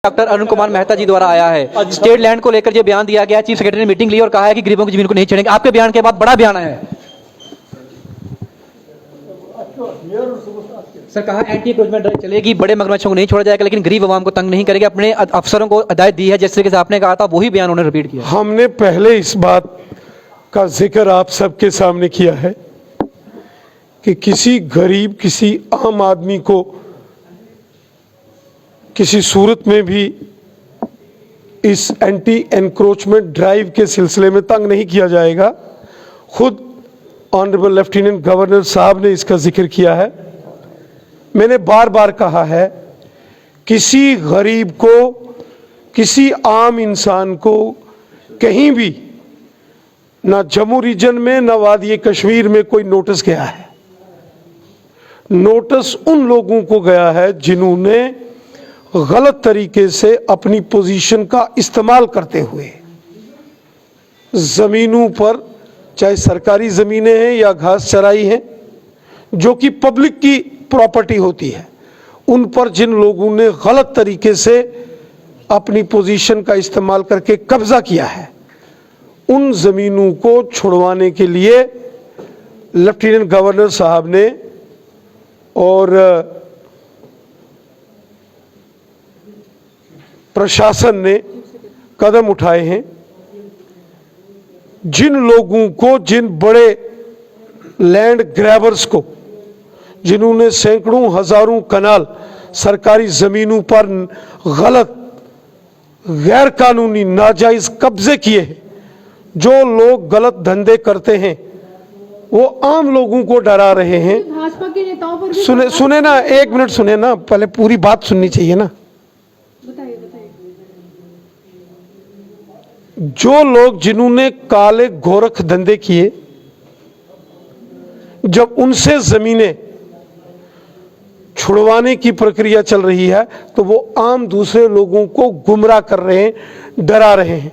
Doctor Arun Kumar Mehta जी द्वारा आया है। स्टेट लैंड को लेकर जो बयान दिया गया, चीफ सेक्रेटरी ने मीटिंग ली और कहा है कि गरीबों की जमीन को नहीं छेड़ेंगे। आपके बयान के बाद बड़ा बयान आया है सर, कहा एंटी एंक्रोचमेंट ड्राइव चलेगी, बड़े मगरमच्छों को नहीं छोड़ा जाएगा, लेकिन गरीब आवाम को तंग नहीं करेंगे। अपने अफसरों को हिदायत दी है, जिस तरीके से आपने कहा था वही बयान उन्होंने रिपीट किया। हमने पहले इस बात का जिक्र आप सबके सामने किया है कि किसी गरीब, किसी आम आदमी को किसी सूरत में भी इस एंटी एनक्रोचमेंट ड्राइव के सिलसिले में तंग नहीं किया जाएगा। खुद ऑनरेबल लेफ्टिनेंट गवर्नर साहब ने इसका जिक्र किया है। मैंने बार बार कहा है, किसी गरीब को, किसी आम इंसान को कहीं भी, ना जम्मू रीजन में ना वादी कश्मीर में कोई नोटिस गया है। नोटिस उन लोगों को गया है जिन्होंने गलत तरीके से अपनी पोजीशन का इस्तेमाल करते हुए जमीनों पर, चाहे सरकारी जमीनें हैं या घास चराई हैं, जो कि पब्लिक की प्रॉपर्टी होती है, उन पर जिन लोगों ने गलत तरीके से अपनी पोजीशन का इस्तेमाल करके कब्जा किया है, उन जमीनों को छुड़वाने के लिए लेफ्टिनेंट गवर्नर साहब ने और प्रशासन ने कदम उठाए हैं। जिन लोगों को, जिन बड़े लैंड ग्रैबर्स को, जिन्होंने सैकड़ों हजारों कनाल सरकारी जमीनों पर गलत, गैर कानूनी, नाजायज कब्जे किए हैं, जो लोग गलत धंधे करते हैं, वो आम लोगों को डरा रहे हैं। भाजपा के नेताओं पर सुने ना, एक मिनट सुने ना, पहले पूरी बात सुननी चाहिए ना। बताइए। जो लोग, जिन्होंने काले गोरख धंधे किए, जब उनसे जमीनें छुड़वाने की प्रक्रिया चल रही है, तो वो आम दूसरे लोगों को गुमराह कर रहे हैं, डरा रहे हैं।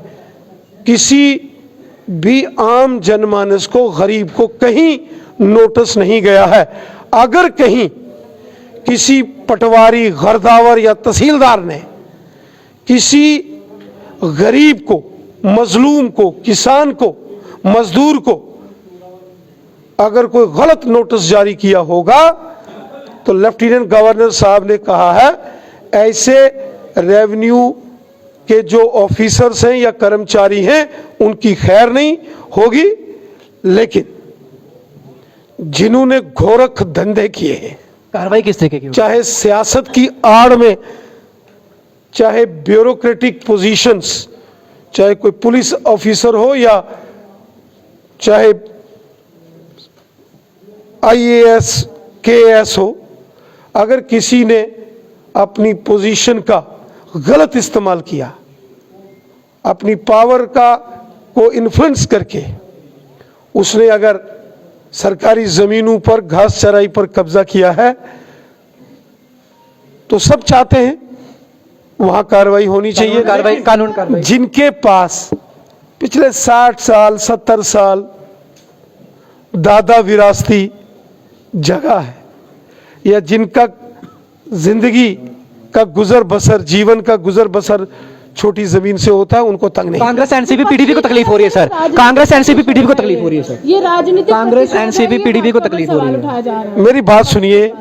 किसी भी आम जनमानस को, गरीब को कहीं नोटिस नहीं गया है। अगर कहीं किसी पटवारी, गरदावर या तहसीलदार ने किसी गरीब को, मजलूम को, किसान को, मजदूर को अगर कोई गलत नोटिस जारी किया होगा, तो लेफ्टिनेंट गवर्नर साहब ने कहा है, ऐसे रेवेन्यू के जो ऑफिसर्स हैं या कर्मचारी हैं, उनकी खैर नहीं होगी। लेकिन जिन्होंने गोरख धंधे किए हैं, कार्रवाई किस तरीके की होगी? चाहे सियासत की आड़ में, चाहे ब्यूरोक्रेटिक पोजीशंस, चाहे कोई पुलिस ऑफिसर हो या चाहे IAS KAS हो, अगर किसी ने अपनी पोजीशन का गलत इस्तेमाल किया, अपनी पावर को इन्फ्लुएंस करके उसने अगर सरकारी जमीनों पर, घास चराई पर कब्जा किया है, तो सब चाहते हैं वहां कार्रवाई होनी चाहिए। कानून कार्रवाई। जिनके पास पिछले 60 साल, 70 साल दादा विरासती जगह है, या जिनका जिंदगी का गुजर बसर, जीवन का गुजर बसर छोटी जमीन से होता है, उनको तंग नहीं। कांग्रेस एनसीपी पीडीपी को तकलीफ हो रही है सर, कांग्रेस एनसीपी पीडीपी को तकलीफ हो रही है सर, ये राजनीतिक कांग्रेस एनसीपी पीडीपी को तकलीफ हो रही है। मेरी बात सुनिए,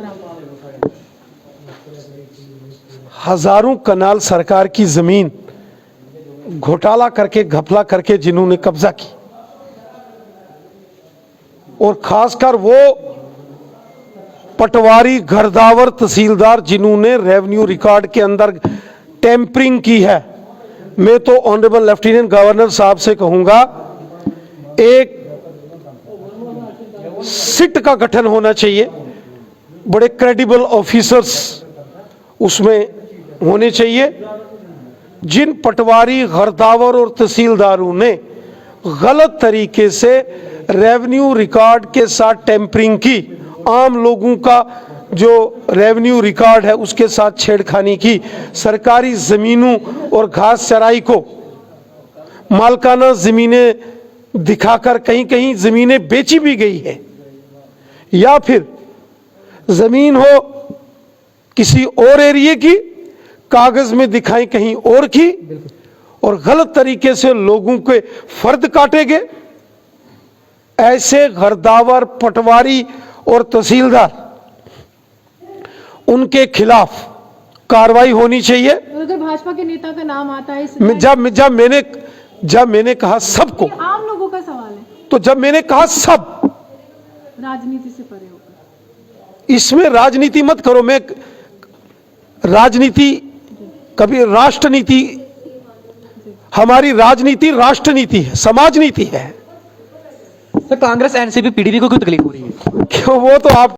हजारों कनाल सरकार की जमीन घोटाला करके, घपला करके जिन्होंने कब्जा की, और खासकर वो पटवारी, घरदावर, तहसीलदार जिन्होंने रेवेन्यू रिकॉर्ड के अंदर टेम्परिंग की है, मैं तो ऑनरेबल लेफ्टिनेंट गवर्नर साहब से कहूंगा, एक सिट का गठन होना चाहिए, बड़े क्रेडिबल ऑफिसर्स उसमें होने चाहिए। जिन पटवारी, घरदावर और तहसीलदारों ने गलत तरीके से रेवेन्यू रिकॉर्ड के साथ टेम्परिंग की, आम लोगों का जो रेवेन्यू रिकॉर्ड है उसके साथ छेड़खानी की, सरकारी जमीनों और घास चराई को मालकाना जमीनें दिखाकर कहीं कहीं जमीनें बेची भी गई है, या फिर जमीन हो किसी और एरिया की, कागज में दिखाई कहीं और की और गलत तरीके से लोगों के फर्द काटे गए। ऐसे घरदावर, पटवारी और तहसीलदार, उनके खिलाफ कार्रवाई होनी चाहिए। और अगर भाजपा के नेता का नाम आता है इस जब मैंने कहा सबको, ये आम लोगों का सवाल है, तो जब मैंने कहा सब, राजनीति से परे होकर। इसमें राजनीति मत करो। मैं राजनीति कभी राष्ट्रनीति, हमारी राजनीति राष्ट्रनीति है, समाज नीति है। सर कांग्रेस एनसीपी पीडीपी को क्यों तकलीफ हो रही है? क्यों? वो तो आप